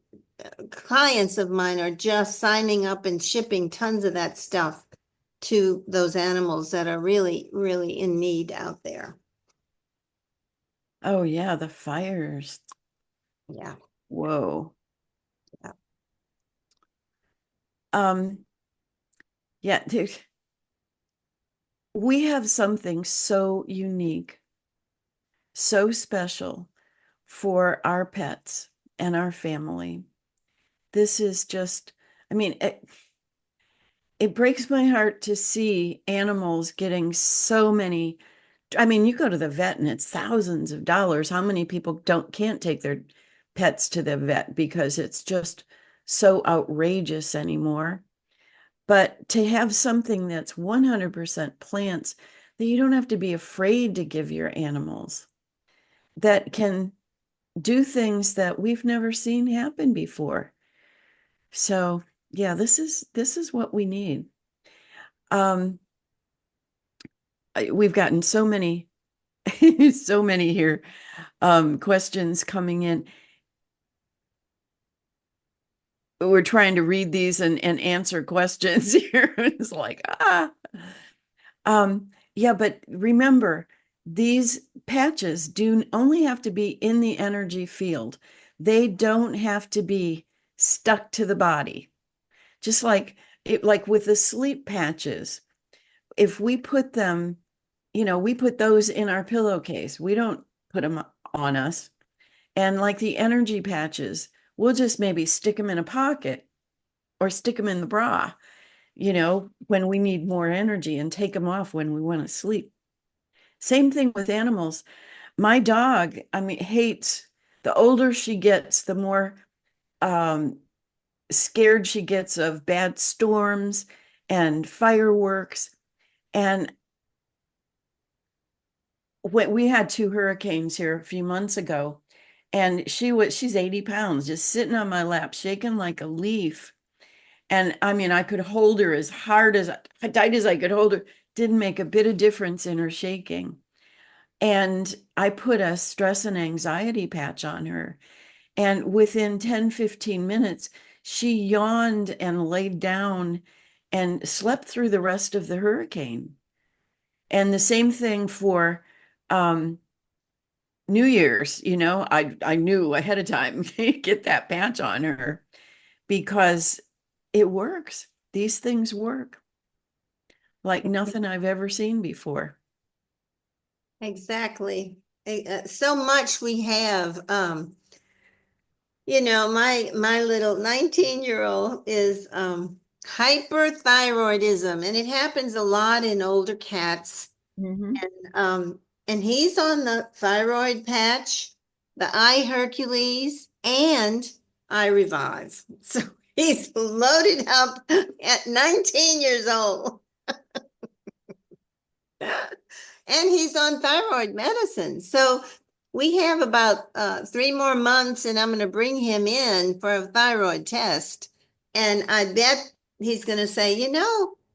clients of mine are just signing up and shipping tons of that stuff to those animals that are really, really in need out there. Oh yeah, the fires. Yeah. Whoa. Yeah. Yeah, dude, we have something so unique, so special for our pets and our family. This is just, I mean, it breaks my heart to see animals getting so many. I mean, you go to the vet and it's thousands of dollars. How many people can't take their pets to the vet because it's just so outrageous anymore? But to have something that's 100% plants that you don't have to be afraid to give your animals, that can do things that we've never seen happen before. So yeah, this is what we need. Um, we've gotten so many, so many here, questions coming in. We're trying to read these and answer questions here. It's like, yeah, but remember, these patches do only have to be in the energy field. They don't have to be stuck to the body. Just like like with the sleep patches, if we put them, we put those in our pillowcase. We don't put them on us. And like the energy patches, we'll just maybe stick them in a pocket or stick them in the bra, when we need more energy, and take them off when we want to sleep. Same thing with animals. My dog, I mean, hates, the older she gets, the more um, scared she gets of bad storms and fireworks. And when we had two hurricanes here a few months ago, and she's 80 pounds, just sitting on my lap, shaking like a leaf. And I mean, I could hold her as tight as I could hold her. Didn't make a bit of difference in her shaking. And I put a stress and anxiety patch on her. And within 10, 15 minutes, she yawned and laid down and slept through the rest of the hurricane. And the same thing for um, New Year's, I knew ahead of time, get that patch on her because it works. These things work like nothing I've ever seen before. Exactly. So much we have. My little 19-year-old is hyperthyroidism, and it happens a lot in older cats. Mhm. And he's on the thyroid patch, the eye Hercules, and eye Revive. So he's loaded up at 19 years old. And he's on thyroid medicine. So we have about 3 more months, and I'm going to bring him in for a thyroid test. And I bet he's going to say,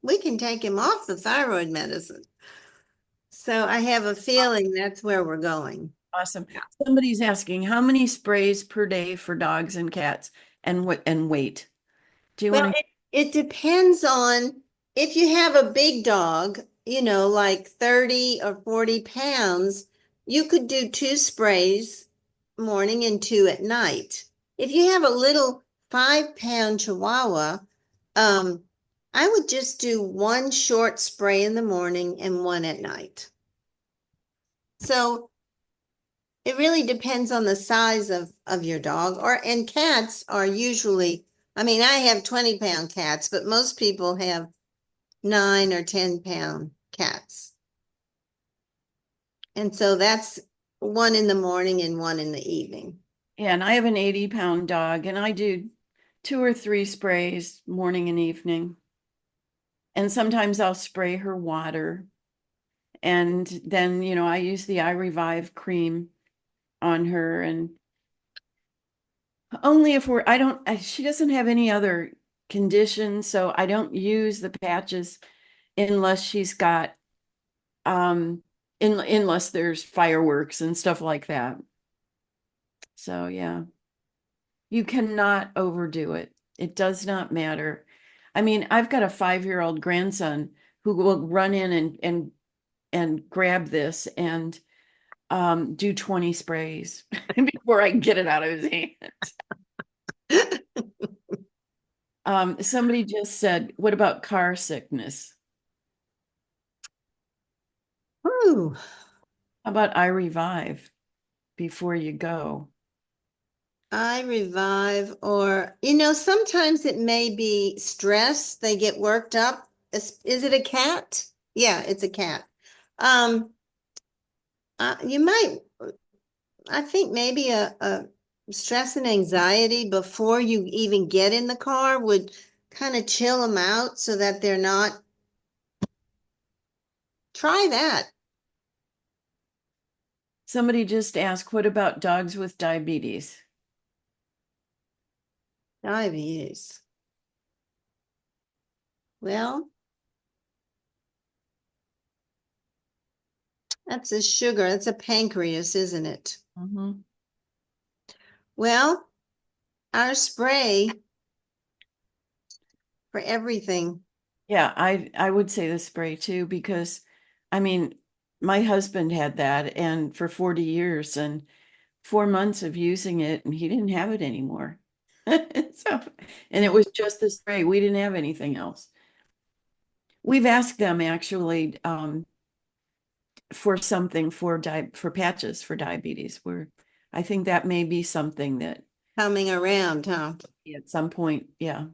we can take him off the thyroid medicine. So I have a feeling that's where we're going. Awesome. Somebody's asking how many sprays per day for dogs and cats, and what and weight. Do you Well, want to? it depends on if you have a big dog, like 30 or 40 pounds, you could do 2 sprays morning and 2 at night. If you have a little 5-pound Chihuahua, um, I would just do one short spray in the morning and one at night. So it really depends on the size of your dog, and cats are usually, I mean, I have 20-pound cats, but most people have 9 or 10-pound cats. And so that's one in the morning and one in the evening. Yeah, and I have an 80-pound dog, and I do 2 or 3 sprays morning and evening. And sometimes I'll spray her water. And then, I use the eye Revive cream on her, and only if I don't, she doesn't have any other conditions, so I don't use the patches unless she's got, unless there's fireworks and stuff like that. So yeah. You cannot overdo it. It does not matter. I mean, I've got a 5-year-old grandson who will run in and grab this and do 20 sprays before I can get it out of his hand. Somebody just said, what about car sickness? Ooh, How about I revive before you go? I revive, or, sometimes it may be stress. They get worked up. Is it a cat? Yeah, it's a cat. Um, you might, I think maybe a stress and anxiety before you even get in the car would kind of chill them out so that they're not. Try that. Somebody just asked, what about dogs with diabetes? Diabetes. Well, that's a sugar. That's a pancreas, isn't it? Mhm. Well, our spray for everything. Yeah, I would say the spray too, because I mean, my husband had that and for 40 years and 4 months of using it and he didn't have it anymore. So, and it was just the spray. We didn't have anything else. We've asked them actually for something for patches for diabetes, where I think that may be something that Coming around, huh? at some point, yeah.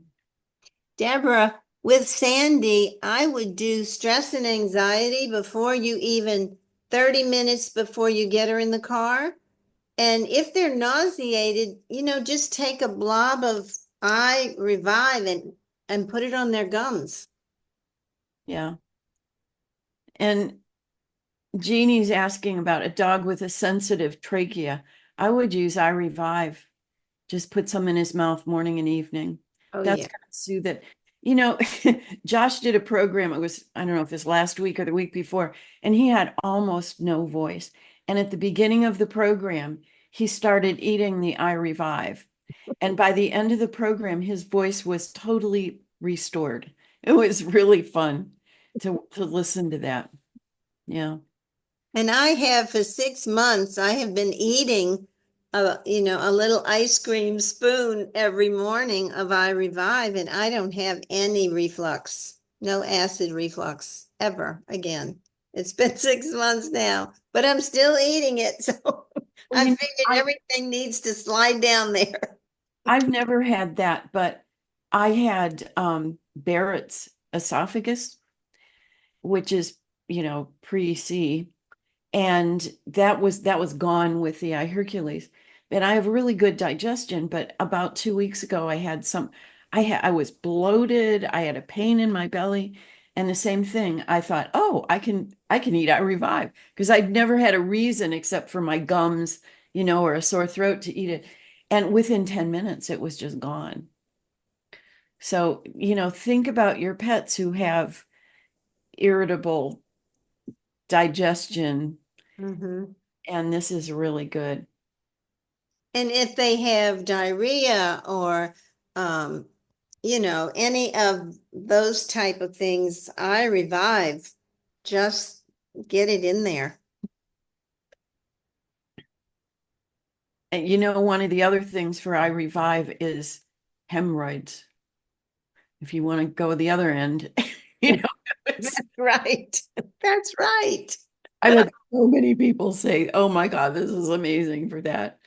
Deborah, with Sandy, I would do stress and anxiety before you even 30 minutes before you get her in the car. And if they're nauseated, just take a blob of I Revive and put it on their gums. Yeah. And Jeannie's asking about a dog with a sensitive trachea. I would use I Revive. Just put some in his mouth morning and evening. Oh, That's yeah. going to soothe it. You know, Josh did a program. It was, I don't know if it was last week or the week before, and he had almost no voice. And at the beginning of the program, he started eating the I Revive. And by the end of the program, his voice was totally restored. It was really fun to listen to that. Yeah. And I have for 6 months, I have been eating a little ice cream spoon every morning of I Revive, and I don't have any reflux, no acid reflux ever again. It's been 6 months now, but I'm still eating it. So Well, I you know, figured everything needs to slide down there. I've never had that, but I had Barrett's esophagus, which is, pre-C, and that was gone with the Hercules. And I have really good digestion, but about 2 weeks ago I was bloated, I had a pain in my belly, and the same thing. I thought, oh, I can eat I Revive because I'd never had a reason except for my gums, or a sore throat to eat it. And within 10 minutes, it was just gone. So, think about your pets who have irritable digestion, Mhm. and this is really good. And if they have diarrhea or, any of those type of things, I Revive, just get it in there. And one of the other things for I Revive is hemorrhoids. If you want to go the other end, you know, That's right. That's right. I've had so many people say, "Oh my God, this is amazing for that."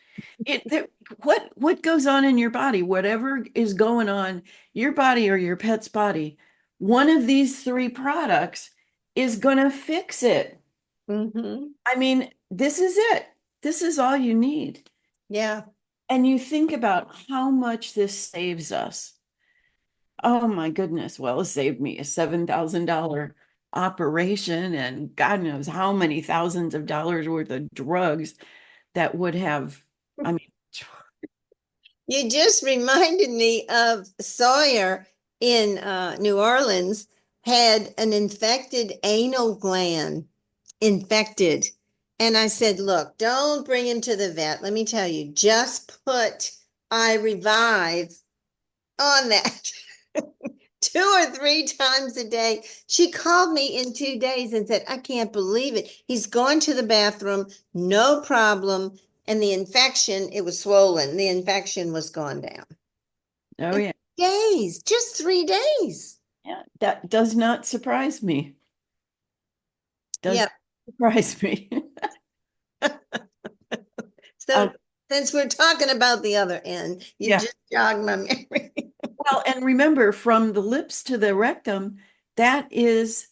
What goes on in your body, whatever is going on, your body or your pet's body, one of these three products is gonna fix it. Mm-hmm. I mean, this is it. This is all you need. Yeah. And you think about how much this saves us. Oh my goodness. Well, it saved me a $7,000 operation and God knows how many thousands of dollars worth of drugs that would have, I mean, You just reminded me of Sawyer in New Orleans had an infected anal gland infected. And I said, look, don't bring him to the vet. Let me tell you, just put I revive on that 2 or 3 times a day. She called me in 2 days and said, I can't believe it. He's gone to the bathroom, no problem. And the infection, it was swollen. The infection was gone down. Oh, In yeah. days, just 3 days. Yeah. That does not surprise me. Does Yeah. not surprise me. So since we're talking about the other end, you Yeah. just jogged my memory. Well, and remember, from the lips to the rectum, that is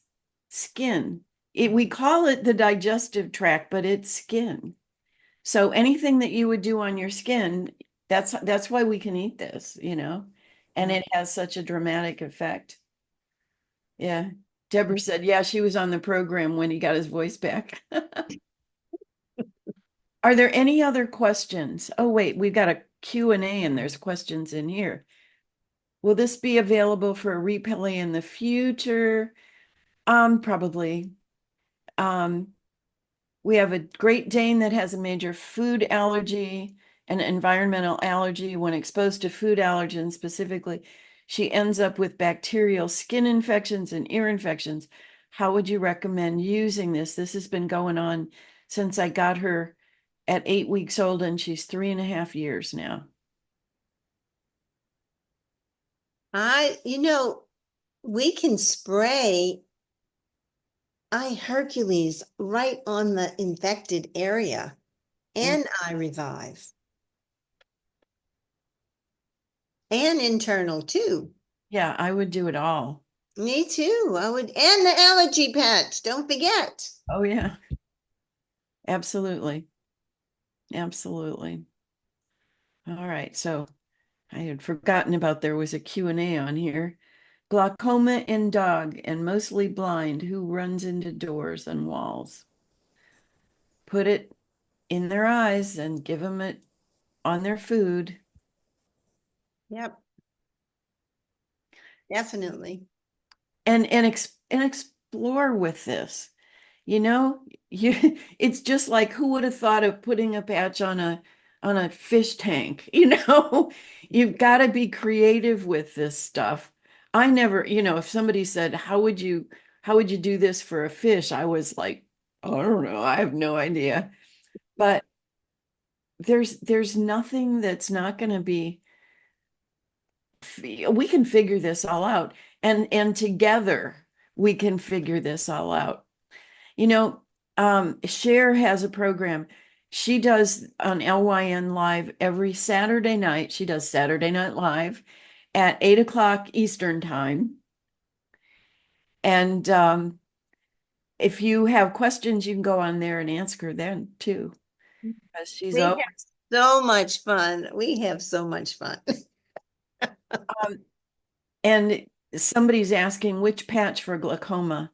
skin. We call it the digestive tract, but it's skin. So anything that you would do on your skin, that's why we can eat this, and it has such a dramatic effect. Yeah. Deborah said, yeah, she was on the program when he got his voice back. Are there any other questions? Oh, wait, we've got a Q&A and there's questions in here. Will this be available for a replay in the future? Probably. We have a Great Dane that has a major food allergy and environmental allergy. When exposed to food allergens specifically, she ends up with bacterial skin infections and ear infections. How would you recommend using this? This has been going on since I got her at 8 weeks old, and she's 3.5 years now. We can spray Hercules right on the infected area and revive. And internal too. Yeah, I would do it all. Me too. I would. And the allergy patch. Don't forget. Oh, yeah. Absolutely. Absolutely. All right. So I had forgotten about there was a Q&A on here. Glaucoma in dog and mostly blind who runs into doors and walls. Put it in their eyes and give them it on their food. Yep. Definitely. And explore with this. It's just like, who would have thought of putting a patch on a fish tank? You've got to be creative with this stuff. I never, if somebody said, how would you do this for a fish? I was like, oh, I don't know. I have no idea. But there's nothing that's not going to be, we can figure this all out, and together we can figure this all out. Cher has a program. She does on LYN Live every Saturday night. She does Saturday Night Live at 8 o'clock Eastern time. And if you have questions, you can go on there and ask her then too. Because she's We have so much fun. We have so much fun. And somebody's asking which patch for glaucoma.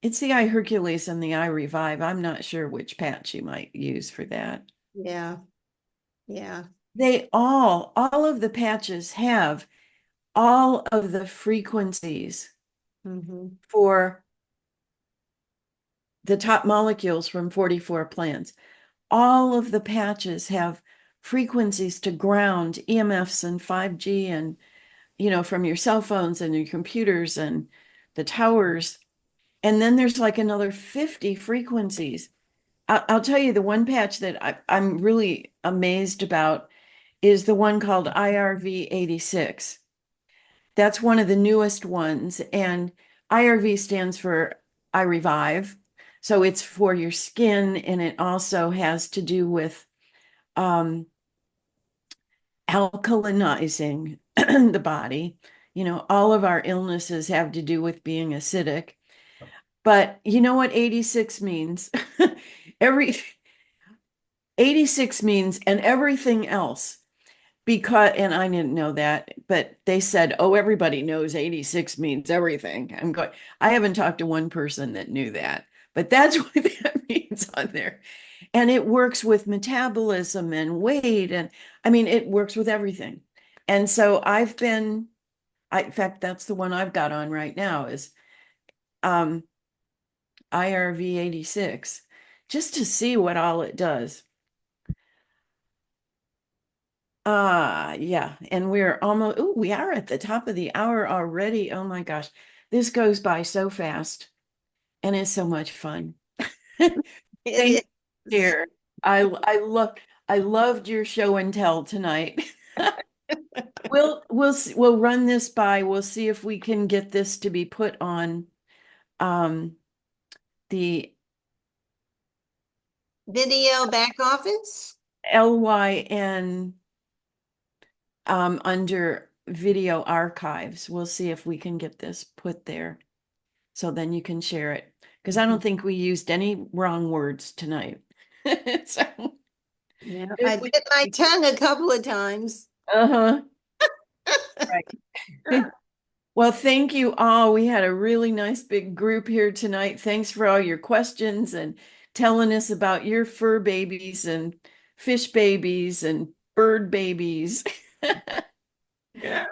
It's the eye Hercules and the eye Revive. I'm not sure which patch you might use for that. Yeah. Yeah. They all of the patches have all of the frequencies for the top molecules from 44 plants. All of the patches have frequencies to ground EMFs and 5G and, from your cell phones and your computers and the towers. And then there's like another 50 frequencies. I'll tell you the one patch that I'm really amazed about is the one called IRV 86. That's one of the newest ones. And IRV stands for I Revive. So it's for your skin, and it also has to do with alkalinizing the body. All of our illnesses have to do with being acidic. But you know what 86 means? Every 86 means and everything else. And I didn't know that, but they said, oh, everybody knows 86 means everything. I'm going, I haven't talked to one person that knew that, but that's what that means on there. And it works with metabolism and weight. And I mean, it works with everything. And so in fact, that's the one I've got on right now is IRV 86, just to see what all it does. Yeah, and we're almost, oh, we are at the top of the hour already. Oh my gosh, this goes by so fast and it's so much fun. Thank It you, is. dear. I loved your show and tell tonight. We'll run this by. We'll see if we can get this to be put on um the Video back office? LYN under video archives. We'll see if we can get this put there. So then you can share it. Because I don't think we used any wrong words tonight. So Yeah, if I we, bit my tongue a couple of times. uh-huh. Right. Well, thank you all. We had a really nice big group here tonight. Thanks for all your questions and telling us about your fur babies and fish babies and bird babies. Yeah.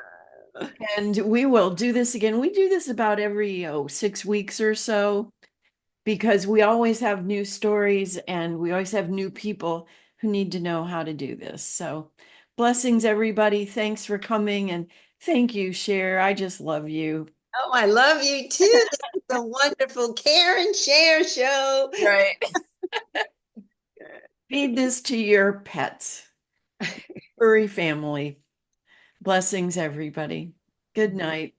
And we will do this again. We do this about every 6 weeks or so because we always have new stories and we always have new people who need to know how to do this. So blessings, everybody. Thanks for coming and thank you, Cher. I just love you. Oh, I love you too. This is a wonderful Care and Share show. Right. Feed this to your pets, furry family. Blessings, everybody. Good night.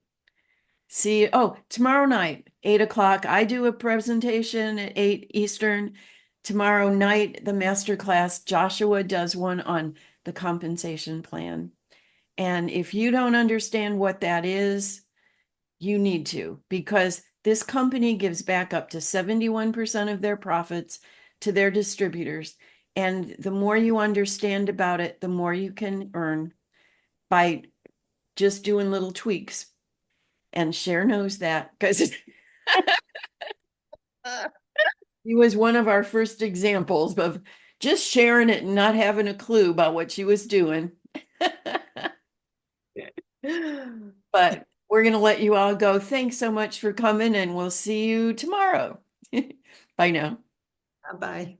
See you. Oh, tomorrow night, 8 o'clock. I do a presentation at 8 Eastern. Tomorrow night, the masterclass, Joshua does one on the compensation plan. And if you don't understand what that is, you need to, because this company gives back up to 71% of their profits to their distributors. And the more you understand about it, the more you can earn by just doing little tweaks. And Cher knows that because he was one of our first examples of just sharing it and not having a clue about what she was doing. But we're going to let you all go. Thanks so much for coming, and we'll see you tomorrow. Bye now. Bye-bye.